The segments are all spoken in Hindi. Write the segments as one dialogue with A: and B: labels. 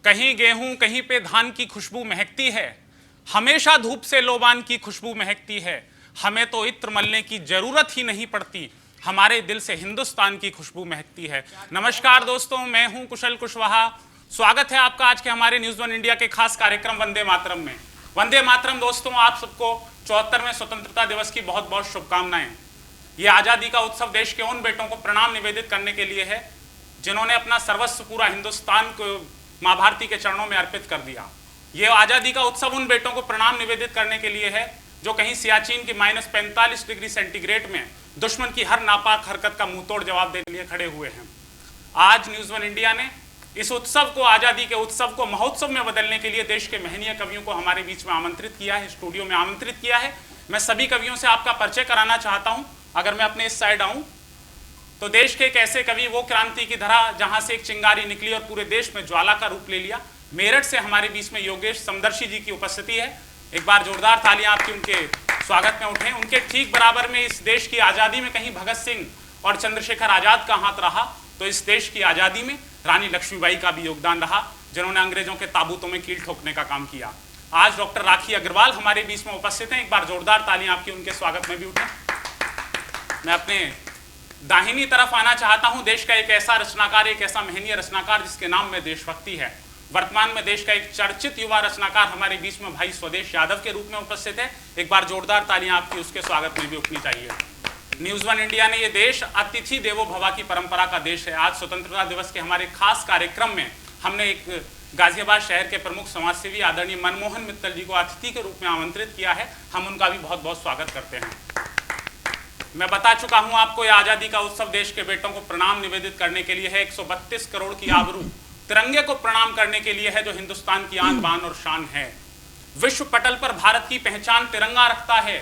A: कहीं गेहूं कहीं पे धान की खुशबू महकती है, हमेशा धूप से लोबान की खुशबू महकती है। हमें तो इत्र मलने की जरूरत ही नहीं पड़ती, हमारे दिल से हिंदुस्तान की खुशबू महकती है। नमस्कार दोस्तों, मैं हूं कुशल कुशवाहा। स्वागत है आपका आज के हमारे न्यूज़ वन इंडिया के खास कार्यक्रम वंदे मातरम में। वंदे मातरम दोस्तों, आप सबको 74वें स्वतंत्रता दिवस की बहुत बहुत शुभकामनाएं। ये आज़ादी का उत्सव देश के उन बेटों को प्रणाम निवेदित करने के लिए है जिन्होंने अपना सर्वस्व पूरा हिंदुस्तान को माँ भारती के चरणों में अर्पित कर दिया। ये आज़ादी का उत्सव उन बेटों को प्रणाम निवेदित करने के लिए है जो कहीं सियाचिन की -45 डिग्री सेंटीग्रेड में दुश्मन की हर नापाक हरकत का मुंहतोड़ जवाब देने के लिए खड़े हुए हैं। आज न्यूज़ वन इंडिया ने इस उत्सव को, आज़ादी के उत्सव को महोत्सव में बदलने के लिए देश के महनीय कवियों को हमारे बीच में आमंत्रित किया है, स्टूडियो में आमंत्रित किया है। मैं सभी कवियों से आपका परिचय कराना चाहता हूं। अगर मैं अपने इस साइड आऊं तो देश के एक ऐसे कवि, वो क्रांति की धरा जहां से एक चिंगारी निकली और पूरे देश में ज्वाला का रूप ले लिया। मेरठ से हमारे बीच में योगेश समदर्शी जी की उपस्थिति है। एक बार जोरदार तालियां आपकी उनके स्वागत में उठें। उनके ठीक बराबर में इस देश की आज़ादी में कहीं भगत सिंह और चंद्रशेखर आज़ाद का हाथ रहा तो इस देश की आज़ादी में रानी लक्ष्मीबाई का भी योगदान रहा, जिन्होंने अंग्रेजों के ताबूतों में कील ठोकने का काम किया। आज डॉक्टर राखी अग्रवाल हमारे बीच में उपस्थित हैं। एक बार जोरदार तालियां आपकी उनके स्वागत में भी उठें। मैं अपने दाहिनी तरफ आना चाहता हूं, देश का एक ऐसा रचनाकार, एक ऐसा महनीय रचनाकार जिसके नाम में देशभक्ति है। वर्तमान में देश का एक चर्चित युवा रचनाकार हमारे बीच में भाई स्वदेश यादव के रूप में उपस्थित है। एक बार जोरदार तालियां आपकी उसके स्वागत में भी उठनी चाहिए। न्यूज़ वन इंडिया ने ये देश अतिथि देवो भवा की परंपरा का देश है। आज स्वतंत्रता दिवस के हमारे खास कार्यक्रम में हमने एक गाजियाबाद शहर के प्रमुख समाजसेवी आदरणीय मनमोहन मित्तल जी को अतिथि के रूप में आमंत्रित किया है। हम उनका भी बहुत बहुत स्वागत करते हैं। मैं बता चुका हूं आपको, यह आज़ादी का उत्सव देश के बेटों को प्रणाम निवेदित करने के लिए है। 132 करोड़ की आबरू तिरंगे को प्रणाम करने के लिए है, जो हिंदुस्तान की आन बान और शान है। विश्व पटल पर भारत की पहचान तिरंगा रखता है।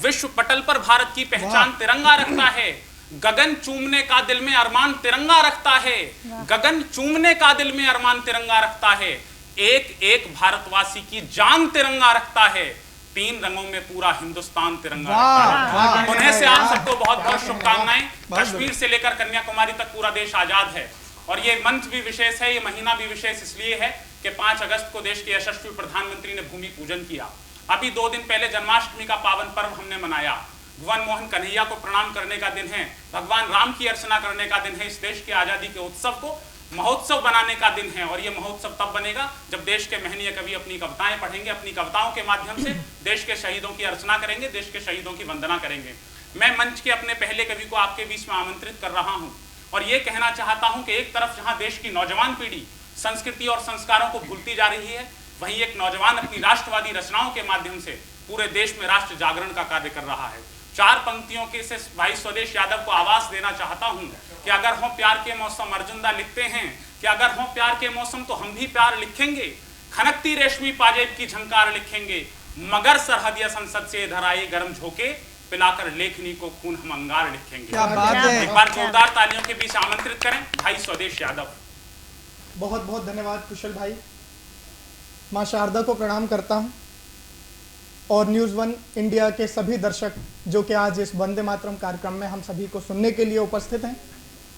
A: विश्व पटल पर भारत की पहचान तिरंगा रखता है। गगन चूमने का दिल में अरमान तिरंगा रखता है। गगन चूमने का दिल में अरमान तिरंगा रखता है। एक एक भारतवासी की जान तिरंगा रखता है। 3 रंगों में पूरा हिंदुस्तान तिरंगा रखता है। उन्हें से आप सबको बहुत बहुत शुभकामनाएं। कश्मीर से लेकर कन्याकुमारी तक पूरा देश आजाद है। और ये मंच भी विशेष है, ये महीना भी विशेष इसलिए है कि 5 अगस्त को देश के यशस्वी प्रधानमंत्री ने भूमि पूजन किया। अभी 2 दिन पहले जन्माष्टमी का पावन पर्व हमने मनाया। भुवन मोहन कन्हैया को प्रणाम करने का दिन है, भगवान राम की अर्चना करने का दिन है। इस देश की आज़ादी के उत्सव को महोत्सव बनाने का दिन है। और ये महोत्सव तब बनेगा जब देश के महनीय कवि अपनी कविताएं पढ़ेंगे, अपनी कविताओं के माध्यम से देश के शहीदों की अर्चना करेंगे, देश के शहीदों की वंदना करेंगे। मैं मंच के अपने पहले कवि को आपके बीच में आमंत्रित कर रहा हूं और ये कहना चाहता हूं कि एक तरफ जहां देश की नौजवान पीढ़ी संस्कृति और संस्कारों को भूलती जा रही है, वहीं एक नौजवान अपनी राष्ट्रवादी रचनाओं के माध्यम से पूरे देश में राष्ट्र जागरण का कार्य कर रहा है। 4 पंक्तियों के से भाई स्वदेश यादव को आवाज देना चाहता हूं कि अगर हो प्यार के मौसम, अर्जुनदा लिखते हैं कि अगर हो प्यार के मौसम तो हम भी प्यार लिखेंगे। खनकती रेशमी पाजेब की झंकार लिखेंगे, मगर सरहदिया संसद से इधर आए गर्म झोंके, पिलाकर लेखनी को खून हम अंगार लिखेंगे। क्या बात है। एक बार जोरदार तालियों के बीच आमंत्रित करें भाई स्वदेश यादव।
B: बहुत बहुत धन्यवाद कुशल भाई। माँ शारदा को प्रणाम करता हूँ और न्यूज़ वन इंडिया के सभी दर्शक जो कि आज इस वंदे मातरम कार्यक्रम में हम सभी को सुनने के लिए उपस्थित हैं,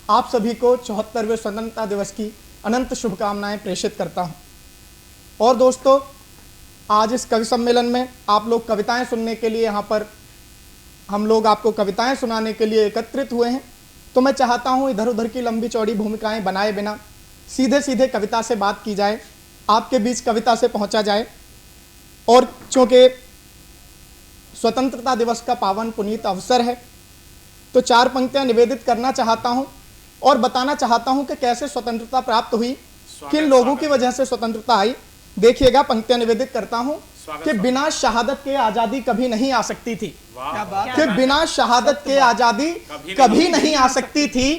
B: आप सभी को 74वें स्वतंत्रता दिवस की अनंत शुभकामनाएं प्रेषित करता हूं। और दोस्तों, आज इस कवि सम्मेलन में आप लोग कविताएं सुनने के लिए, यहाँ पर हम लोग आपको कविताएं सुनाने के लिए एकत्रित हुए हैं। तो मैं चाहता हूं इधर उधर की लंबी चौड़ी भूमिकाएं बनाए बिना सीधे सीधे कविता से बात की जाए, आपके बीच कविता से पहुंचा जाए। और चूँकि स्वतंत्रता दिवस का पावन पुनीत अवसर है तो 4 पंक्तियां निवेदित करना चाहता हूं और बताना चाहता हूं कि कैसे स्वतंत्रता प्राप्त हुई, किन लोगों की वजह से स्वतंत्रता आई। देखिएगा, पंक्तियां निवेदित करता हूं कि बिना शहादत के आजादी कभी नहीं आ सकती थी। कि बिना शहादत के आजादी कभी नहीं आ सकती थी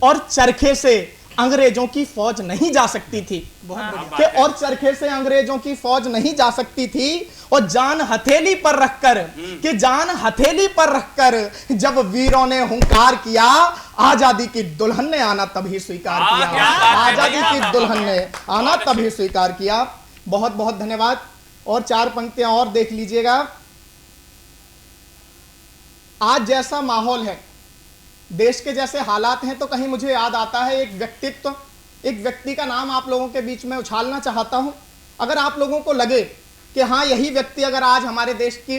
B: और चरखे से अंग्रेजों की फौज नहीं जा सकती थी। कि और चरखे से अंग्रेजों की फौज नहीं जा सकती थी और जान हथेली पर रखकर, कि जान हथेली पर रखकर जब वीरों ने हुंकार किया, आजादी की दुल्हन ने आना तभी स्वीकार किया। आजादी की दुल्हन ने आना तभी स्वीकार किया। बहुत बहुत धन्यवाद। और 4 पंक्तियां और देख लीजिएगा। आज जैसा माहौल है, देश के जैसे हालात हैं, तो कहीं मुझे याद आता है एक व्यक्तित्व एक व्यक्ति का नाम आप लोगों के बीच में उछालना चाहता हूं। अगर आप लोगों को लगे कि हाँ, यही व्यक्ति अगर आज हमारे देश की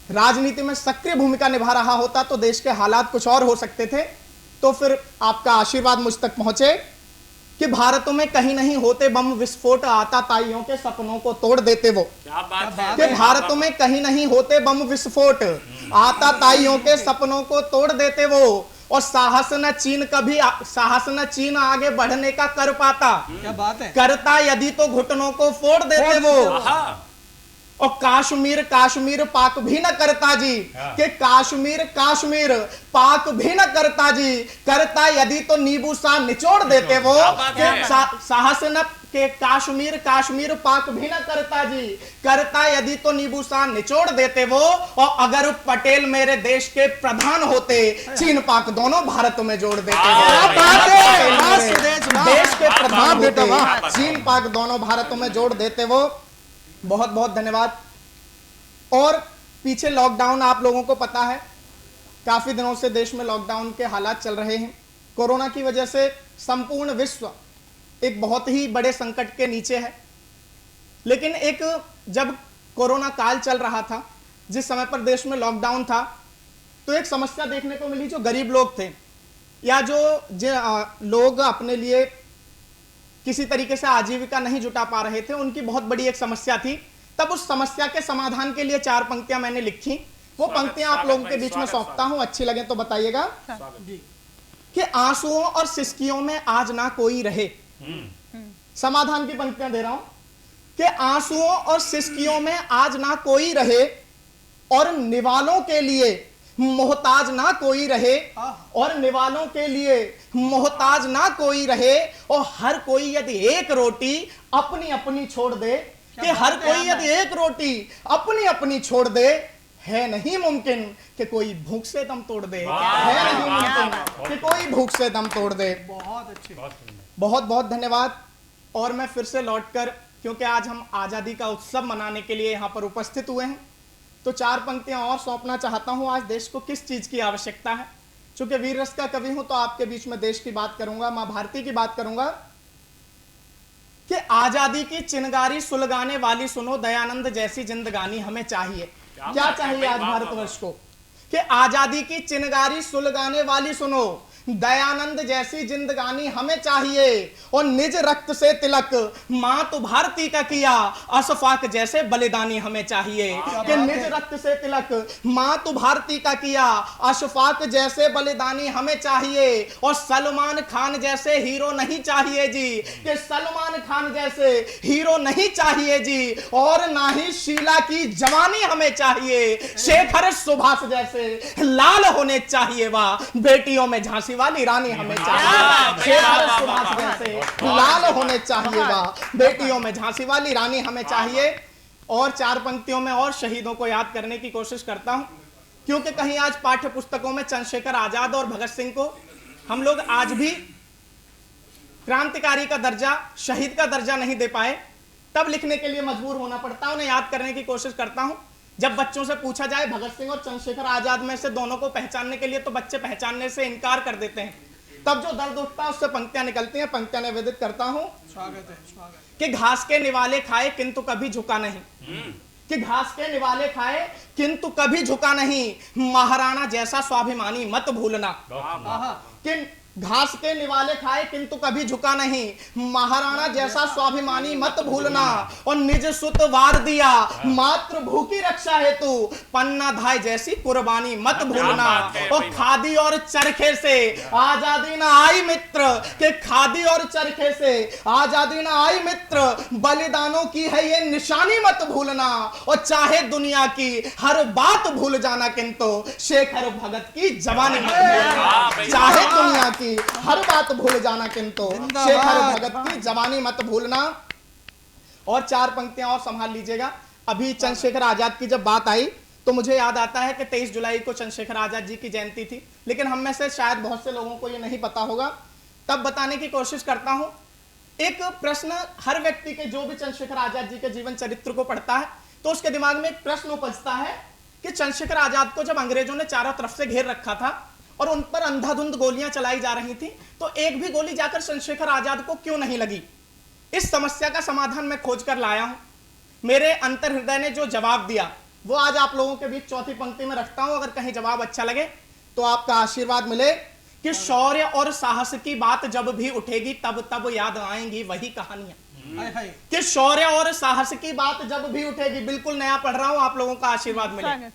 B: राजनीति में सक्रिय भूमिका निभा रहा होता तो देश के हालात कुछ और हो सकते थे, तो फिर आपका आशीर्वाद मुझ तक पहुंचे कि भारत में कहीं नहीं होते बम विस्फोट, आताताइयों के सपनों को तोड़ देते वो।
A: क्या बात है।
B: कि भारत में कहीं नहीं होते बम विस्फोट, आताताइयों के सपनों को तोड़ देते वो। और साहस न चीन आगे बढ़ने का कर पाता,
C: क्या बात है।
B: करता यदि तो घुटनों को फोड़ देते वो।
A: आहा।
B: और काश्मीर पाक भी न करता जी, कि काश्मीर पाक भी न करता जी, करता यदि तो नींबू सा निचोड़ देते वो। कि साहस न के काश्मीर पाक भी न करता जी, करता यदि तो नींबू सा निचोड़ देते वो। और अगर पटेल मेरे देश के प्रधान होते, चीन पाक दोनों भारत में जोड़ देते देश के प्रधान होते, चीन पाक दोनों भारत में जोड़ देते वो। बहुत बहुत धन्यवाद। और पीछे लॉकडाउन, आप लोगों को पता है काफी दिनों से देश में लॉकडाउन के हालात चल रहे हैं। कोरोना की वजह से संपूर्ण विश्व एक बहुत ही बड़े संकट के नीचे है। लेकिन एक जब कोरोना काल चल रहा था, जिस समय पर देश में लॉकडाउन था, तो एक समस्या देखने को मिली। जो गरीब लोग थे या जो लोग अपने लिए किसी तरीके से आजीविका नहीं जुटा पा रहे थे, उनकी बहुत बड़ी एक समस्या थी। तब उस समस्या के समाधान के लिए 4 पंक्तियां मैंने लिखी। वो पंक्तियां आप लोगों के बीच में सौंपता हूं, अच्छी लगे तो बताइएगा। कि आंसुओं और सिसकियों में आज ना कोई रहे। समाधान की पंक्तियां दे रहा हूं कि आंसुओं और सिसकियों में आज ना कोई रहे, और निवालों के लिए मोहताज ना कोई रहे, और निवालों के लिए मोहताज ना कोई रहे। और हर कोई यदि एक रोटी अपनी अपनी छोड़ दे, कि हर कोई यदि एक रोटी अपनी अपनी छोड़ दे, है नहीं मुमकिन कि कोई भूख से दम तोड़ दे। है नहीं मुमकिन कि कोई भूख से दम तोड़ दे।
C: बहुत अच्छे।
B: बहुत बहुत धन्यवाद। और मैं फिर से लौटकर, क्योंकि आज हम आजादी का उत्सव मनाने के लिए यहाँ पर उपस्थित हुए हैं, तो 4 पंक्तियां और सौंपना चाहता हूं। आज देश को किस चीज की आवश्यकता है। चूंकि वीर रस का कवि हूं तो आपके बीच में देश की बात करूंगा, मां भारती की बात करूंगा। कि आजादी की चिनगारी सुलगाने वाली सुनो, दयानंद जैसी जिंदगानी हमें चाहिए। क्या चाहिए आज भारतवर्ष को? कि आजादी की चिनगारी सुलगाने वाली सुनो, दयानंद जैसी जिंदगानी हमें चाहिए। और निज रक्त से तिलक मातु भारती का किया, अशफाक जैसे बलिदानी हमें चाहिए। कि निज रक्त से तिलक मातु भारती का किया, अशफाक जैसे बलिदानी हमें चाहिए। और सलमान खान जैसे हीरो नहीं चाहिए जी, कि सलमान खान जैसे हीरो नहीं चाहिए जी। और ना ही शीला की जवानी हमें चाहिए, शेखर सुभाष जैसे लाल होने चाहिए। वाह, बेटियों में झांसी वाली रानी हमें चाहिए, शेखर सुभाष जैसे लाल होने चाहिए। वाह, बेटियों में झांसी वाली रानी हमें चाहिए। और 4 पंक्तियों में और शहीदों को याद करने की कोशिश करता हूं, क्योंकि कहीं आज पाठ्य पुस्तकों में चंद्रशेखर आजाद और भगत सिंह को हम लोग आज भी क्रांतिकारी का दर्जा, शहीद का दर्जा नहीं दे पाए। तब लिखने के लिए मजबूर होना पड़ता है, उन्हें याद करने की कोशिश करता हूं। जब बच्चों से पूछा जाए भगत सिंह और चंद्रशेखर आजाद में से दोनों को पहचानने के लिए, तो बच्चे पहचानने से इनकार कर देते हैं। तब जो दर्द उठता है उससे पंक्तियां निकलती हैं। पंक्तियां निवेदित करता हूं।
C: स्वागत है, स्वागत।
B: कि घास के निवाले खाए किंतु कभी झुका नहीं, कि घास के निवाले खाए किंतु कभी झुका नहीं, महाराणा जैसा स्वाभिमानी मत भूलना। कि घास के निवाले खाए किंतु कभी झुका नहीं, महाराणा जैसा स्वाभिमानी मत भूलना। और निज सुत वार दिया मात्र भूखी रक्षा हेतु, पन्ना धाय जैसी कुर्बानी मत भूलना। और खादी और चरखे से आजादी ना आई मित्र, के खादी और चरखे से आजादी ना आई मित्र, बलिदानों की है ये निशानी मत भूलना। और चाहे दुनिया की हर बात भूल जाना, किंतु शेखर भगत की जवानी मत भूलना। चाहे दुनिया की हर बात भूल जाना, किंतु शेखर भगत की जवानी मत भूलना। और 4 पंक्तियां और संभाल लीजिएगा। अभी चंद्रशेखर आजाद की जब बात आई तो मुझे याद आता है कि 23 जुलाई को चंद्रशेखर आजाद जी की जयंती थी, लेकिन हम में से शायद बहुत से लोगों को यह नहीं पता होगा। तब बताने की कोशिश करता हूं। एक प्रश्न हर व्यक्ति के, जो भी चंद्रशेखर आजाद जी के जीवन चरित्र को पढ़ता है, तो उसके दिमाग में एक प्रश्न उपजता है कि चंद्रशेखर आजाद को जब अंग्रेजों ने चारों तरफ से घेर रखा था और उन पर अंधाधुंध गोलियां चलाई जा रही थी, तो एक भी गोली जाकर चंद्रशेखर आजाद को क्यों नहीं लगी? इस समस्या का समाधान मैं खोज कर लाया हूं। मेरे अंतर हृदय ने जो जवाब दिया वो आज आप लोगों के बीच चौथी पंक्ति में रखता हूं। अगर कहीं जवाब अच्छा लगे तो आपका आशीर्वाद मिले कि शौर्य और साहस की बात जब भी उठेगी तब तब याद आएंगी वही कहानियां।
C: हाय हाय।
B: कि शौर्य और साहस की बात जब भी उठेगी, बिल्कुल नया पढ़ रहा हूं, आप लोगों का आशीर्वाद मिले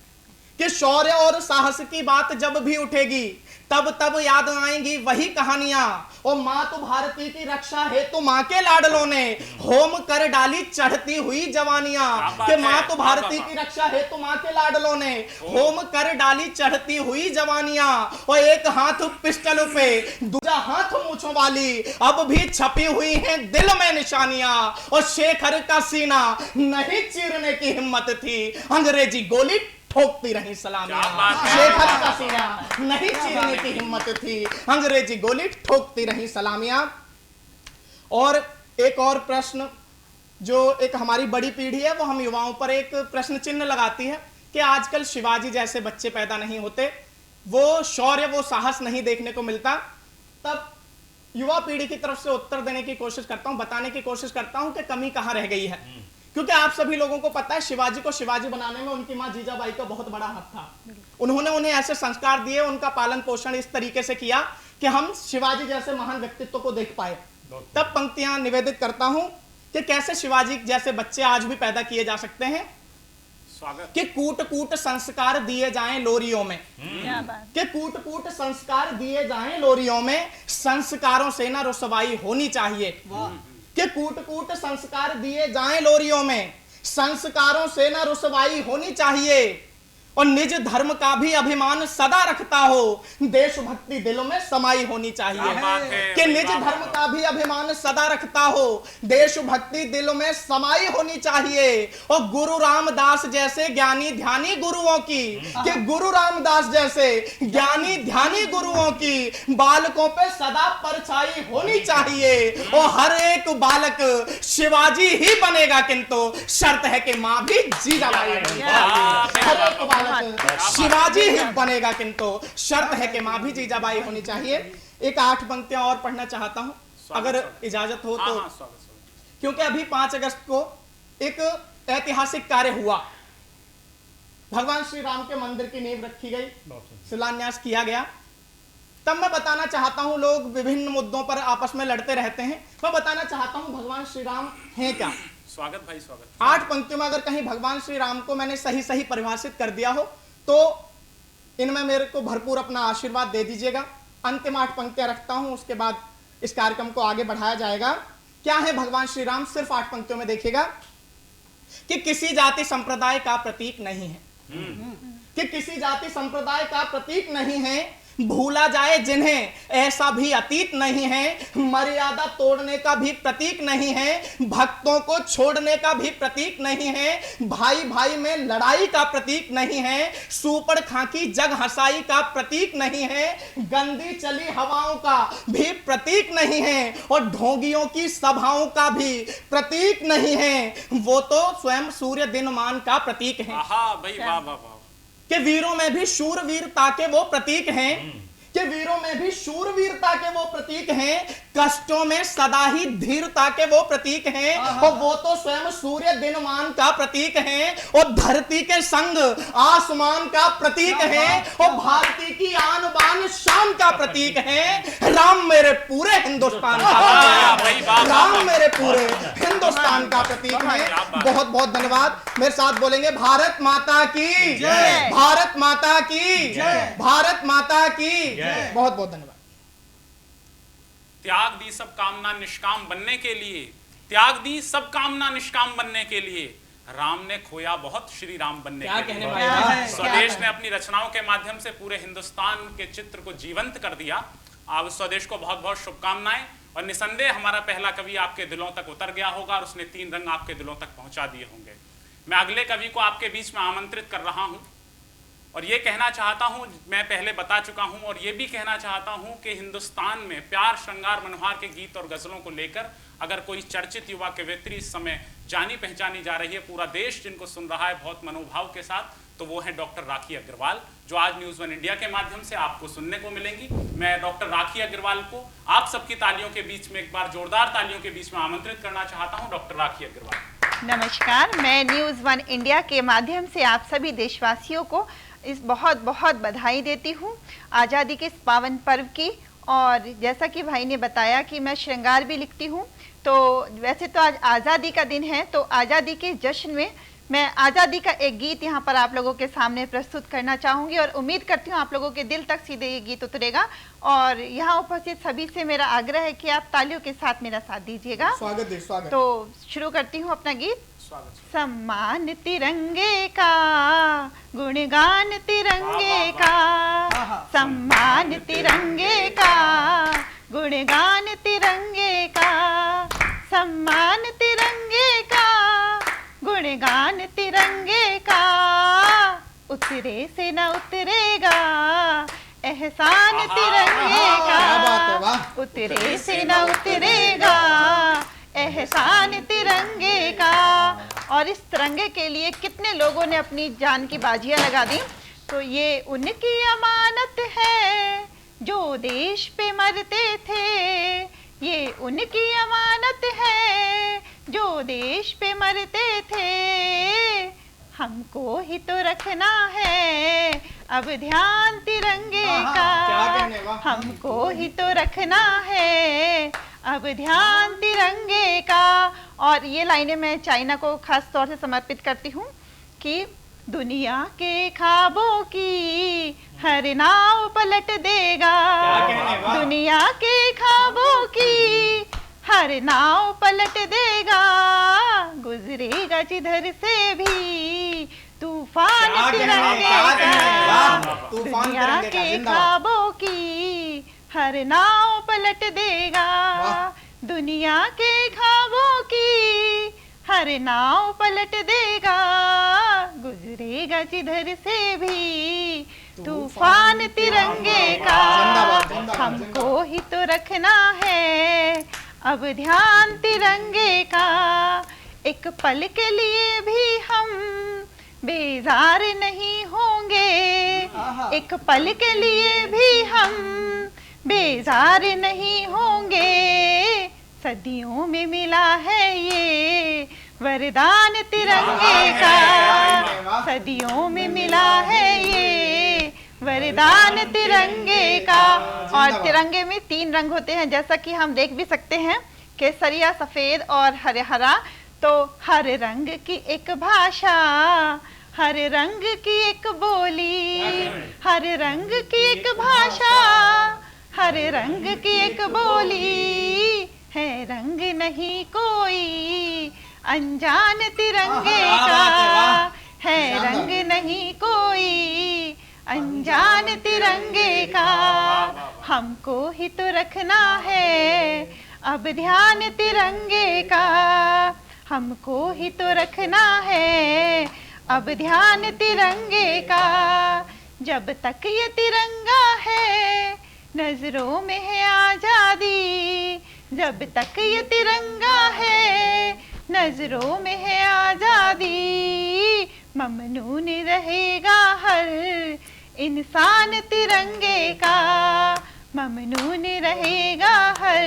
B: कि शौर्य और साहस की बात जब भी उठेगी तब तब याद आएंगी वही कहानियां। और मातु भारती की रक्षा हेतु मां के लाडलों ने होम कर डाली चढ़ती हुई जवानियां। कि मातु भारती की रक्षा हेतु मां के लाडलों ने होम कर डाली चढ़ती हुई जवानियां। और एक हाथ पिस्टल पे दूसरा हाथ मूंछों वाली अब भी छपी हुई हैं दिल में निशानियां। और शेखर का सीना नहीं चीरने की हिम्मत थी, अंग्रेजी गोली ठोकती रही सलामियां। शेखर का सीना नहीं चीरने की हिम्मत थी, अंग्रेजी गोली ठोकती रही सलामियां। और एक और प्रश्न जो एक हमारी बड़ी पीढ़ी है वो हम युवाओं पर एक प्रश्न चिन्ह लगाती है कि आजकल शिवाजी जैसे बच्चे पैदा नहीं होते, वो शौर्य वो साहस नहीं देखने को मिलता। तब युवा पीढ़ी की तरफ से उत्तर देने की कोशिश करता हूं, बताने की कोशिश करता हूं कि कमी कहां रह गई है। क्योंकि आप सभी लोगों को पता है शिवाजी को शिवाजी बनाने में उनकी मां जीजाबाई का बहुत बड़ा हाथ था। उन्होंने उन्हें ऐसे संस्कार दिए, उनका पालन पोषण इस तरीके से किया कि हम शिवाजी जैसे महान व्यक्तित्व को देख पाए। तब पंक्तियां निवेदित करता हूं कि कैसे शिवाजी जैसे बच्चे आज भी पैदा किए जा सकते हैं।
A: स्वागत।
B: कि कूट कूट संस्कार दिए जाएं लोरियों में, कि कूट कूट संस्कार दिए जाएं लोरियों में, संस्कारों से ना रुसवाई होनी चाहिए। कि कूट कूट संस्कार दिए जाएं लोरियों में, संस्कारों से ना रुसवाई होनी चाहिए। और निज धर्म का भी अभिमान सदा रखता हो, देशभक्ति दिलों में समाई होनी चाहिए। कि निज धर्म का भी अभिमान सदा रखता हो, देशभक्ति दिलों में समाई होनी चाहिए। और गुरु रामदास जैसे ज्ञानी ध्यानी गुरुओं की, कि गुरु रामदास जैसे ज्ञानी ध्यानी गुरुओं की बालकों पे सदा परछाई होनी चाहिए। और हर एक बालक शिवाजी ही बनेगा, किंतु शर्त है कि मां भी जीजाबाई होनी चाहिए। हर एक बालक शिवाजी ही बनेगा, किंतु शर्त है कि मां भी जीजाबाई होनी चाहिए। एक 8 पंक्तियां और पढ़ना चाहता हूं, अगर इजाजत हो तो। क्योंकि अभी 5 अगस्त को एक ऐतिहासिक कार्य हुआ। भगवान श्री राम के मंदिर की नींव रखी गई, शिलान्यास किया गया। तब मैं बताना चाहता हूं, लोग विभिन्न मुद्दों पर आपस में लड़ते रहते हैं, मैं बताना चाहता हूं भगवान श्री राम हैं क्या।
A: स्वागत भाई, स्वागत।
B: 8 पंक्तियों में अगर कहीं भगवान श्री राम को मैंने सही परिभाषित कर दिया हो तो इनमें मेरे को भरपूर अपना आशीर्वाद दे दीजिएगा। अंतिम 8 पंक्तियां रखता हूं, उसके बाद इस कार्यक्रम को आगे बढ़ाया जाएगा। क्या है भगवान श्री राम? सिर्फ 8 पंक्तियों में देखिएगा कि किसी जाति संप्रदाय का प्रतीक नहीं है, कि किसी जाति संप्रदाय का प्रतीक नहीं है, भूला जाए जिन्हें ऐसा भी अतीत नहीं है, मर्यादा तोड़ने का भी प्रतीक नहीं है, भक्तों को छोड़ने का भी प्रतीक नहीं है, भाई भाई में लड़ाई का प्रतीक नहीं है, सुपड़ खाकी जग हंसाई का प्रतीक नहीं है, गंदी चली हवाओं का भी प्रतीक नहीं है, और ढोंगियों की सभाओं का भी प्रतीक नहीं है। वो तो स्वयं सूर्य दिनमान का प्रतीक है।
A: भाई वाह वाह वाह।
B: कि वीरों में भी शूरवीरता के वो प्रतीक हैं, कि वीरों में भी शूरवीरता के वो प्रतीक हैं, कष्टों में सदा ही धीरता के वो प्रतीक हैं, और वो तो स्वयं सूर्य दिनमान का प्रतीक हैं, और धरती के संग आसमान का प्रतीक हैं, और भारती की आन बान शान का प्रतीक हैं। राम मेरे पूरे हिंदुस्तान का, राम मेरे पूरे हिंदुस्तान का प्रतीक है। बहुत बहुत धन्यवाद। मेरे साथ बोलेंगे भारत माता की जय, भारत माता की जय, भारत माता की जय। बहुत बहुत धन्यवाद।
A: त्याग दी सब कामना निष्काम बनने के लिए, त्याग दी सब कामना निष्काम बनने के लिए, राम ने खोया बहुत श्री राम बनने के लिए। स्वदेश ने अपनी रचनाओं के माध्यम से पूरे हिंदुस्तान के चित्र को जीवंत कर दिया। आप स्वदेश को बहुत बहुत शुभकामनाएं। और निसंदेह हमारा पहला कवि आपके दिलों तक उतर गया होगा और उसने 3 रंग आपके दिलों तक पहुंचा दिए होंगे। मैं अगले कवि को आपके बीच में आमंत्रित कर रहा हूं और ये कहना चाहता हूं, मैं पहले बता चुका हूं और ये भी कहना चाहता हूं कि हिंदुस्तान में प्यार, श्रृंगार, मनोहार के गीत और गजलों को लेकर अगर कोई चर्चित युवा कवयित्री इस समय जानी पहचानी जा रही है, पूरा देश जिनको सुन रहा है बहुत मनोभाव के साथ, तो वो है डॉक्टर राखी अग्रवाल, जो आज न्यूज़ वन इंडिया के माध्यम से आपको सुनने को मिलेंगी। मैं डॉक्टर राखी अग्रवाल को आप सबकी तालियों के बीच में, एक बार जोरदार तालियों के बीच में आमंत्रित करना चाहता हूं। डॉक्टर राखी अग्रवाल।
D: नमस्कार, मैं न्यूज़ वन इंडिया के माध्यम से आप सभी देशवासियों को इस बहुत बहुत बधाई देती हूँ आज़ादी के इस पावन पर्व की। और जैसा कि भाई ने बताया कि मैं श्रृंगार भी लिखती हूँ, तो वैसे तो आज आज़ादी का दिन है, तो आज़ादी के जश्न में मैं आज़ादी का एक गीत यहाँ पर आप लोगों के सामने प्रस्तुत करना चाहूँगी और उम्मीद करती हूँ आप लोगों के दिल तक सीधे ये गीत उतरेगा। और यहाँ उपस्थित सभी से मेरा आग्रह है कि आप तालियों के साथ मेरा साथ दीजिएगा।
B: स्वागत।
D: तो शुरू करती हूँ अपना गीत। सम्मान तिरंगे का, गुणगान तिरंगे का, सम्मान तिरंगे का, गुणगान तिरंगे का, सम्मान तिरंगे का, गुणगान तिरंगे का, उतरे से न उतरेगा एहसान तिरंगे का, उतरे से न उतरेगा एहसान तिरंगे का। और इस तिरंगे के लिए कितने लोगों ने अपनी जान की बाजियां लगा दी। तो ये उनकी अमानत है जो देश पे मरते थे, ये उनकी अमानत है जो देश पे मरते थे, हमको ही तो रखना है अब ध्यान तिरंगे का, हमको ही तो रखना है अब ध्यान तिरंगे का। और ये लाइनें मैं चाइना को खास तौर से समर्पित करती हूँ कि दुनिया के ख्वाबों की हर नाव पलट देगा, दुनिया के ख्वाबों की हर नाव पलट देगा, गुजरेगा जिधर से भी तूफान तिरंगे का, दुनिया के ख्वाबों की हर नाव पलट देगा, दुनिया के ख्वाबों की हर नाव पलट देगा, गुजरेगा जिधर से भी तूफान तिरंगे का, हमको ही तो रखना है अब ध्यान तिरंगे का। एक पल के लिए भी हम बेजार नहीं होंगे, एक पल के लिए भी हम बेजार नहीं होंगे, सदियों में मिला है ये वरदान तिरंगे का, सदियों में मिला है ये वरदान तिरंगे का। और तिरंगे में 3 रंग होते हैं, जैसा कि हम देख भी सकते हैं, केसरिया, सफेद और हरा। तो हर रंग की एक भाषा, हर रंग की एक बोली, हर रंग की एक भाषा, हर रंग की एक बोली, है रंग नहीं कोई अनजान तिरंगे का, है रंग नहीं कोई अनजान तिरंगे का, हमको ही तो रखना है अब ध्यान तिरंगे का, हमको ही तो रखना है अब ध्यान तिरंगे का। जब तक ये तिरंगा है नजरों में है आजादी, जब तक ये तिरंगा है नजरों में है आजादी, ममनून रहेगा हर इंसान तिरंगे का, ममनून रहेगा हर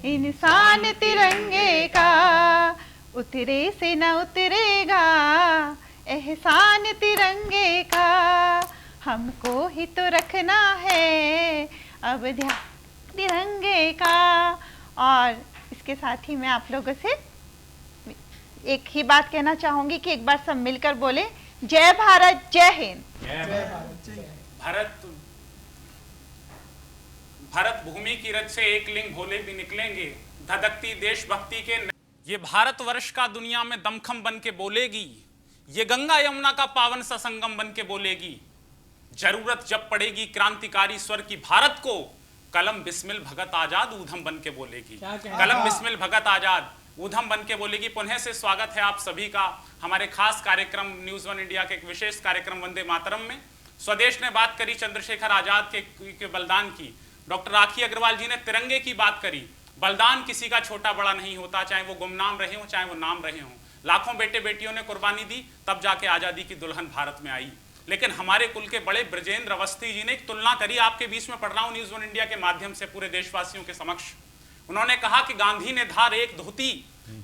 D: इंसान तिरंगे का, उतरे से न उतरेगा एहसान तिरंगे का, हमको ही तो रखना है अब ध्यान तिरंगे का। और इसके साथ ही मैं आप लोगों से एक ही बात कहना चाहूंगी कि एक बार सब मिलकर बोले, जय भारत, जय हिंद।
A: भारत भूमि की रज से एक लिंग भोले भी निकलेंगे, धधकती देशभक्ति के। ये भारतवर्ष का दुनिया में दमखम बन के बोलेगी, ये गंगा यमुना का पावन सा संगम बन के बोलेगी, जरूरत जब पड़ेगी क्रांतिकारी स्वर की भारत को, कलम बिस्मिल भगत आजाद ऊधम बन के बोलेगी, कलम बिस्मिल भगत आजाद ऊधम बन के बोलेगी। पुनः से स्वागत है आप सभी का हमारे खास कार्यक्रम न्यूज़ वन इंडिया के एक विशेष कार्यक्रम वंदे मातरम में। स्वदेश ने बात करी चंद्रशेखर आजाद के बलिदान की, डॉक्टर राखी अग्रवाल जी ने तिरंगे की बात करी। बलिदान किसी का छोटा बड़ा नहीं होता, चाहे वो गुमनाम रहे हो चाहे वो नाम रहे हो। लाखों बेटे बेटियों ने कुर्बानी दी, तब जाके आजादी की दुल्हन भारत में आई। लेकिन हमारे कुल के बड़े ब्रजेंद्र अवस्थी जी ने एक तुलना करी, आपके बीच में पढ़ रहा हूं न्यूज़ वन इंडिया के माध्यम से पूरे देशवासियों के समक्ष। उन्होंने कहा कि गांधी ने धार एक धोती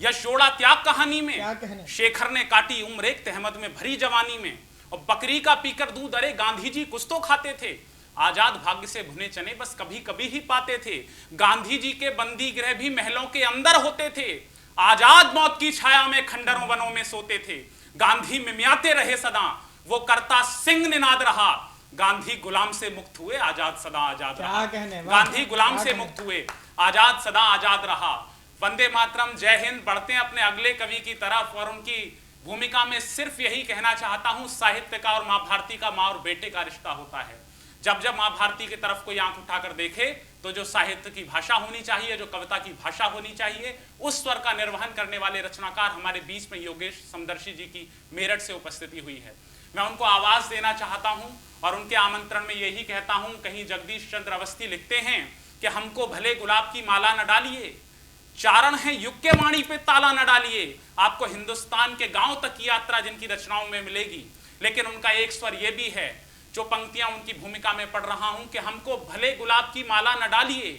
A: यशोड़ा त्याग कहानी में, शेखर ने काटी उम्र एक तहमद में भरी जवानी में, और बकरी का पीकर दूध, अरे गांधी जी कुछ तो खाते थे, आजाद भाग्य से भुने चने बस कभी कभी ही पाते थे। गांधी जी के बंदी गृह भी महलों के अंदर होते थे, आजाद मौत की छाया में खंडरों वनों में सोते थे। गांधी मिमियाते रहे सदा, वो करता सिंह निनाद रहा। गांधी गुलाम से मुक्त हुए, आजाद सदा आजाद रहा। गांधी गुलाम से मुक्त हुए, आजाद सदा आजाद रहा। वंदे मातरम, जय हिंद। बढ़ते हैं अपने अगले कवि की तरफ, और उनकी भूमिका में सिर्फ यही कहना चाहता हूं, साहित्य का और मां भारती का मां और बेटे का रिश्ता होता है। जब जब मां भारती की तरफ कोई आंख उठाकर देखे तो जो साहित्य की भाषा होनी चाहिए, जो कविता की भाषा होनी चाहिए, उस स्वर का निर्वहन करने वाले रचनाकार हमारे बीच में योगेश समदर्शी जी की मेरठ से उपस्थिति हुई है। मैं उनको आवाज देना चाहता हूं और उनके आमंत्रण में यही कहता हूं, कहीं जगदीश चंद्र अवस्थी लिखते हैं कि हमको भले गुलाब की माला न डालिए, चारण है युग के वाणी पे ताला न डालिए। आपको हिंदुस्तान के गांव तक की यात्रा जिनकी रचनाओं में मिलेगी, लेकिन उनका एक स्वर यह भी है, जो पंक्तियां उनकी भूमिका में पढ़ रहा हूं, कि हमको भले गुलाब की माला न डालिए,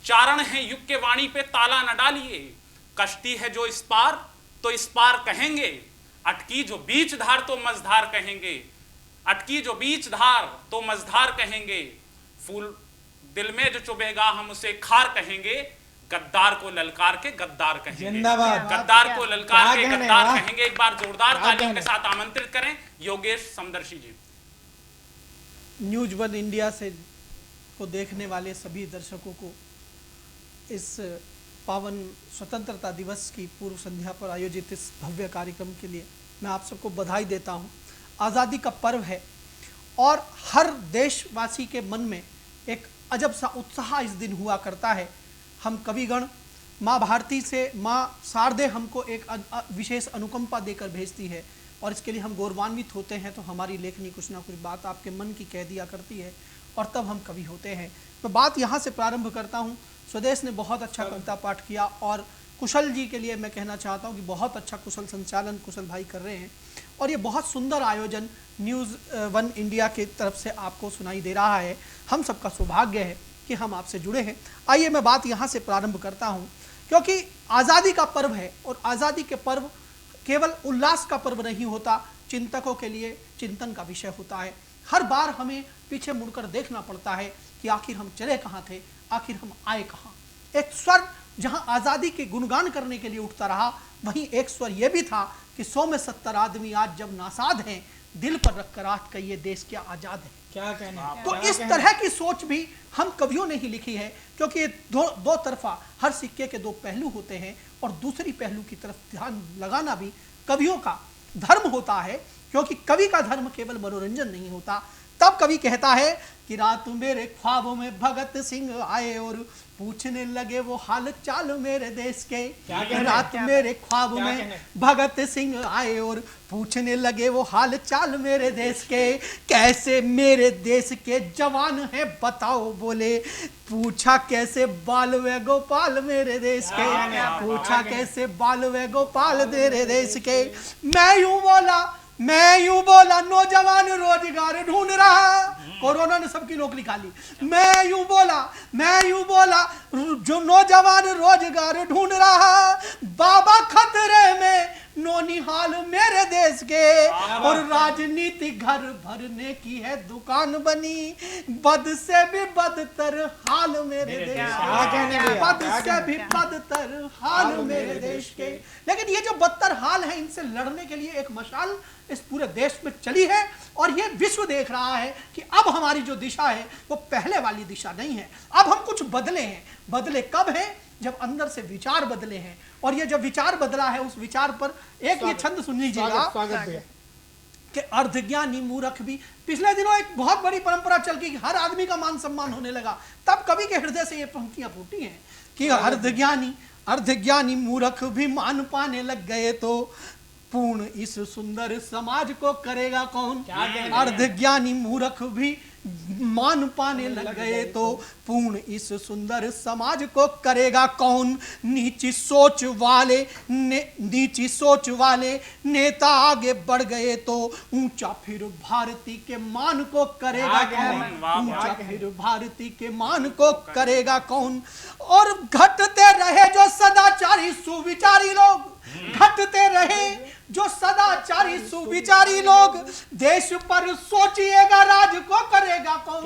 A: चारण है युग के वाणी पे ताला न डालिए। कश्ती है जो इस पार तो इस पार कहेंगे, अटकी जो बीच धार तो मझधार कहेंगे, अटकी जो बीच धार तो मझधार कहेंगे। फूल दिल में जो चुभेगा हम उसे खार कहेंगे, गद्दार को ललकार के गद्दार कहेंगे। गद्दार को ललकार के गद्दार कहेंगे। एक बार जोरदार तालियों के साथ आमंत्रित करें योगेश समदर्शी जी।
C: न्यूज़ वन इंडिया से को देखने वाले सभी दर्शकों को इस पावन स्वतंत्रता दिवस की पूर्व संध्या पर आयोजित इस भव्य कार्यक्रम के लिए मैं आप सबको बधाई देता हूं। आज़ादी का पर्व है और हर देशवासी के मन में एक अजब सा उत्साह इस दिन हुआ करता है। हम कविगण माँ भारती से, माँ शारदे हमको एक विशेष अनुकंपा देकर भेजती है और इसके लिए हम गौरवान्वित होते हैं। तो हमारी लेखनी कुछ ना कुछ बात आपके मन की कह दिया करती है और तब हम कवि होते हैं। तो बात यहाँ से प्रारंभ करता हूँ। स्वदेश ने बहुत अच्छा कविता पाठ किया और कुशल जी के लिए मैं कहना चाहता हूँ कि बहुत अच्छा कुशल संचालन कुशल भाई कर रहे हैं और ये बहुत सुंदर आयोजन न्यूज़ वन इंडिया की तरफ से आपको सुनाई दे रहा है। हम सबका सौभाग्य है कि हम आपसे जुड़े हैं। आइए मैं बात यहाँ से प्रारंभ करता हूँ, क्योंकि आज़ादी का पर्व है और आज़ादी के पर्व केवल उल्लास का पर्व नहीं होता, चिंतकों के लिए चिंतन का विषय होता है। हर बार हमें पीछे मुड़कर देखना पड़ता है कि आखिर हम चले कहाँ थे, आखिर हम आए कहाँ। एक स्वर जहाँ आज़ादी के गुणगान करने के लिए उठता रहा, वहीं एक स्वर यह भी था कि 100 में 70 आदमी आज जब नासाद हैं, दिल पर रखकर आज का ये देश क्या आज़ाद है।
B: क्या कहना।
C: तो इस तरह की सोच भी हम कवियों ने ही लिखी है, क्योंकि दो तरफा हर सिक्के के दो पहलू होते हैं और दूसरी पहलू की तरफ ध्यान लगाना भी कवियों का धर्म होता है, क्योंकि कवि का धर्म केवल मनोरंजन नहीं होता। तब कवि कहता है कि रात मेरे ख्वाबों में भगत सिंह आए और पूछने लगे वो हाल चाल मेरे देश के। रात मेरे ख्वाबों में भगत सिंह आए और पूछने लगे वो हाल चाल मेरे देश के। कैसे मेरे देश के जवान हैं बताओ बोले, पूछा कैसे बाल वे गोपाल मेरे देश के। पूछा कैसे बाल वे गोपाल मेरे देश के। मैं यूं बोला नौजवान रोजगार ढूंढ रहा, कोरोना ने सबकी नौकरी खा ली। मैं यूं बोला जो नौजवान रोजगार ढूंढ रहा, बाबा खतरे में नौनिहाल मेरे देश के। और राजनीति घर भरने की है दुकान बनी, बद से भी बदतर हाल मेरे देश के। बद से भी बदतर हाल मेरे देश के। लेकिन ये जो बदतर हाल है, इनसे लड़ने के लिए एक मशाल इस पूरे देश में चली है और ये विश्व देख रहा है कि अब हमारी जो दिशा है वो पहले वाली दिशा नहीं है। अब हम कुछ बदले हैं। बदले कब हैं? जब अंदर से विचार बदले हैं। और ये जो विचार बदला है, उस विचार पर एक ये छंद सुन लीजिएगा कि अर्धज्ञानी मूर्ख भी। पिछले दिनों एक बहुत बड़ी परंपरा चल गई, हर आदमी का मान सम्मान होने लगा। तब कवि के हृदय से ये पंक्तियां फूटी हैं कि अर्धज्ञानी मूर्ख भी मान पाने लग गए, तो पूर्ण इस सुंदर समाज को करेगा कौन। अर्धज्ञानी मूर्ख भी मान पाने लग गए तो पूर्ण इस सुंदर समाज को करेगा कौन। नीची सोच वाले नेता आगे बढ़ गए तो ऊंचा फिर भारती के मान को करेगा कौन। ऊंचा फिर भारती के मान को करेगा कौन। और घटते रहे जो सदाचारी सुविचारी लोग, घटते रहे जो सदाचारी सुविचारी लोग, देश पर सोचिएगा राज को करेगा कौन।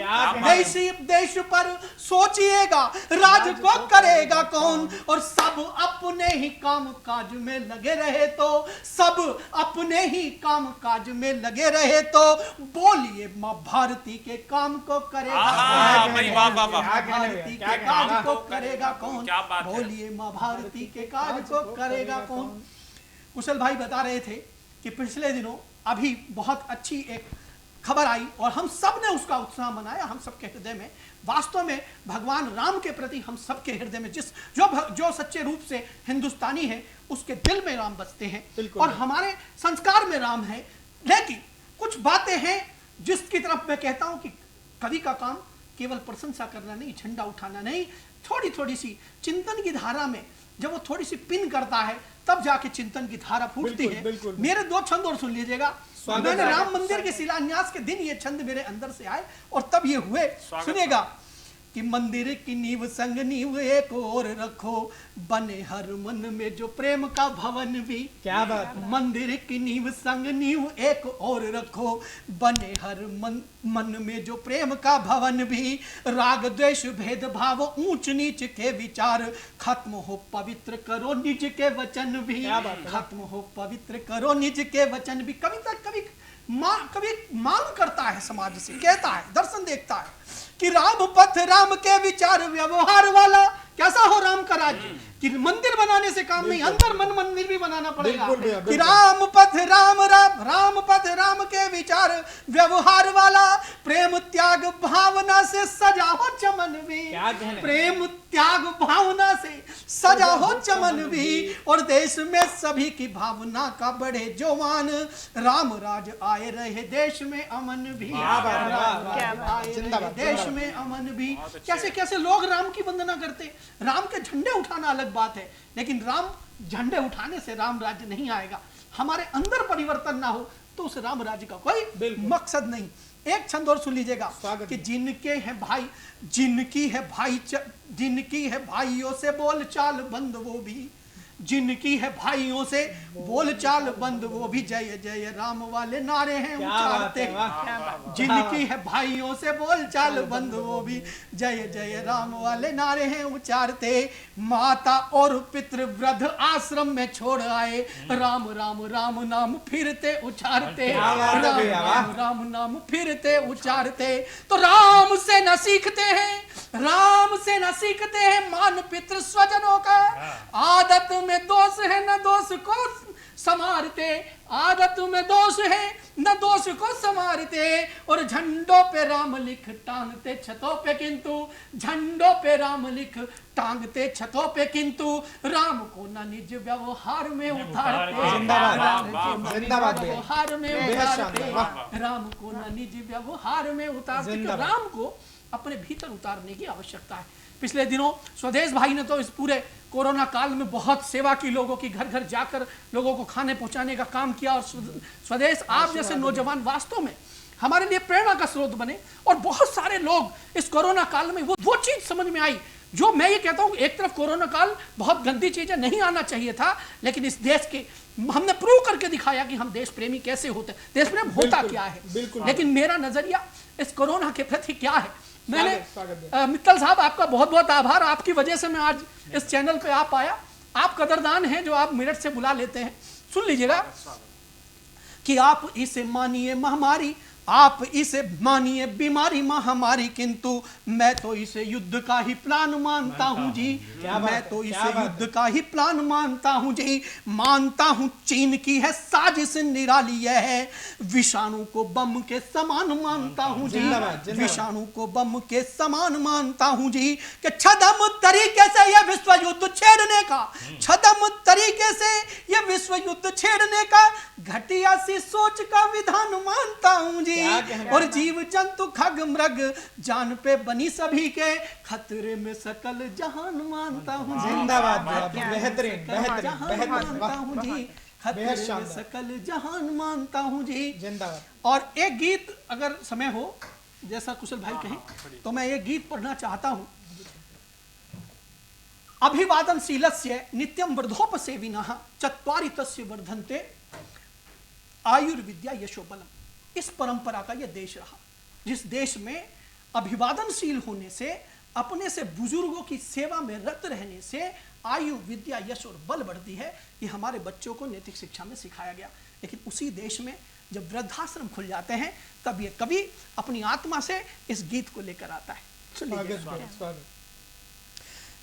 C: देश पर सोचिएगा राज को करेगा कौन। और सब अपने ही काम काज में लगे रहे तो, सब अपने ही काम काज में लगे रहे तो बोलिए माँ भारती के काम को करेगा कौन। भारती के काम को करेगा कौन। बोलिए माँ भारती के काम को करेगा कौन। कुशल भाई बता रहे थे कि पिछले दिनों अभी बहुत अच्छी एक खबर आई और हम सब ने उसका उत्साह मनाया। हम सबके हृदय में वास्तव में भगवान राम के प्रति हम सबके हृदय में जो सच्चे रूप से हिंदुस्तानी है उसके दिल में राम बसते हैं और हमारे संस्कार में राम है। लेकिन कुछ बातें हैं जिसकी तरफ मैं कहता हूं कि कवि का काम केवल प्रशंसा करना नहीं, झंडा उठाना नहीं, थोड़ी थोड़ी सी चिंतन की धारा में जब वो थोड़ी सी पिन करता है तब जाके चिंतन की धारा फूटती है। मेरे दो छंद और सुन लीजिएगा। मैंने राम मंदिर के शिलान्यास के दिन ये छंद मेरे अंदर से आए और तब ये हुए। सुनिएगा कि मंदिर की नींव संग नींव एक और रखो, बने हर मन में जो प्रेम का भवन भी। क्या बात। मंदिर की नींव संग नींव एक और रखो, बने हर मन में जो प्रेम का भवन भी। राग द्वेष भेदभाव ऊंच नीच के विचार खत्म हो पवित्र करो निज के वचन भी। खत्म हो पवित्र करो निज के वचन भी। कवि मांग करता है समाज से, कहता है, दर्शन देखता है कि राम पथ राम के विचार व्यवहार वाला कैसा हो राम का राज्य। कि मंदिर बनाने से काम नहीं, अंदर मन मंदिर भी बनाना पड़ेगा। कि राम पथ राम पथ राम के विचार व्यवहार वाला, प्रेम त्याग भावना से सजा हो चमन भी। प्रेम त्याग भावना से सजा हो चमन भी। और देश में सभी की भावना का बढ़े जोवान, राम राज आए रहे देश में अमन भी। देश में अमन भी। कैसे कैसे लोग राम की वंदना करते, राम के झंडे उठाना अलग बात है, लेकिन राम झंडे उठाने से राम राज्य नहीं आएगा। हमारे अंदर परिवर्तन ना हो तो उस राम राज्य का कोई मकसद नहीं। एक छंद और सुन लीजिएगा कि जिनके हैं भाई, जिनकी है भाइयों से बोल चाल बंद वो भी, जिनकी है भाइयों से बोल चाल बंद वो भी जय जय राम वाले नारे हैं उचारते। जिनकी है भाइयों से बोल चाल बंद वो भी जय जय राम वाले नारे हैं उचारते। माता और पितृ वृद्ध आश्रम में छोड़ आए, राम राम राम नाम फिरते उचारते। राम नाम फिरते उचारते। तो राम से न सीखते हैं, राम से न सीखते हैं मान पितृ स्वजनों का। आदत में दोष है न दोष को संवारते, आदत में दोष है न दोष को संवारते। और झंडों पे राम लिख टांगते छतों पे किंतु, झंडों पे राम लिख टांगते छतों पे किंतु, राम को न निज व्यवहार में उतारते। व्यवहार में उतारते, राम को न निज व्यवहार में उतारते। राम को अपने भीतर उतारने की आवश्यकता है। पिछले दिनों स्वदेश भाई ने तो इस पूरे कोरोना काल में बहुत सेवा की, लोगों की घर घर जाकर लोगों को खाने पहुंचाने का काम किया। और स्वदेश आप जैसे नौजवान वास्तव में हमारे लिए प्रेरणा का स्रोत बने। और बहुत सारे लोग इस कोरोना काल में वो चीज समझ में आई जो मैं ये कहता हूं, एक तरफ कोरोना काल बहुत गंदी चीज है, नहीं आना चाहिए था, लेकिन इस देश के हमने प्रूव करके दिखाया कि हम देश प्रेमी कैसे होते, देश प्रेम होता क्या है। लेकिन मेरा नजरिया इस कोरोना के प्रति क्या है। मैंने मित्तल साहब आपका बहुत बहुत आभार, आपकी वजह से मैं आज इस चैनल पे आ पाया। आप कदरदान हैं जो आप मेरठ से बुला लेते हैं। सुन लीजिएगा कि आप इसे मानिए महामारी, आप इसे मानिए बीमारी महामारी, किंतु मैं तो इसे युद्ध का ही प्लान मानता हूं जी। मैं तो इसे युद्ध का ही प्लान मानता हूं जी। मानता हूं चीन की है साजिश निराली है, विषाणु को बम के समान मानता हूं जी। विषाणु को बम के समान मानता हूं जी। कि छदम तरीके से यह विश्व युद्ध छेड़ने का, छदम तरीके से यह विश्व युद्ध छेड़ने का सर्वोच्च का विधान मानता हूँ जी, और जीव जंतु खग मृग जान पे बनी सभी के खतरे में सकल जहान मानता हूँ जी।
B: जिंदाबाद, बेहतरीन बेहतरीन
C: जहान
B: बेहतरीन,
C: मानता हूँ जी, खतरे में सकल जहान मानता हूँ जी।
B: जिंदाबाद।
C: और एक गीत अगर समय हो, जैसा कुशल भाई कहें, तो मैं एक गीत पढ़ना चाहता हूं। अभिवादनशीलस्य नित्यं वर्धोपसेविनः चत्वारि तस्य वर्धन्ते आयुर्विद्या यशो बलम। इस परंपरा का यह देश रहा, जिस देश में अभिवादनशील होने से, अपने से बुजुर्गों की सेवा में रत रहने से आयु विद्या यश और बल बढ़ती है। ये हमारे बच्चों को नैतिक शिक्षा में सिखाया गया। लेकिन उसी देश में जब वृद्धाश्रम खुल जाते हैं, तब ये कवि अपनी आत्मा से इस गीत को लेकर आता है।
B: स्वागत।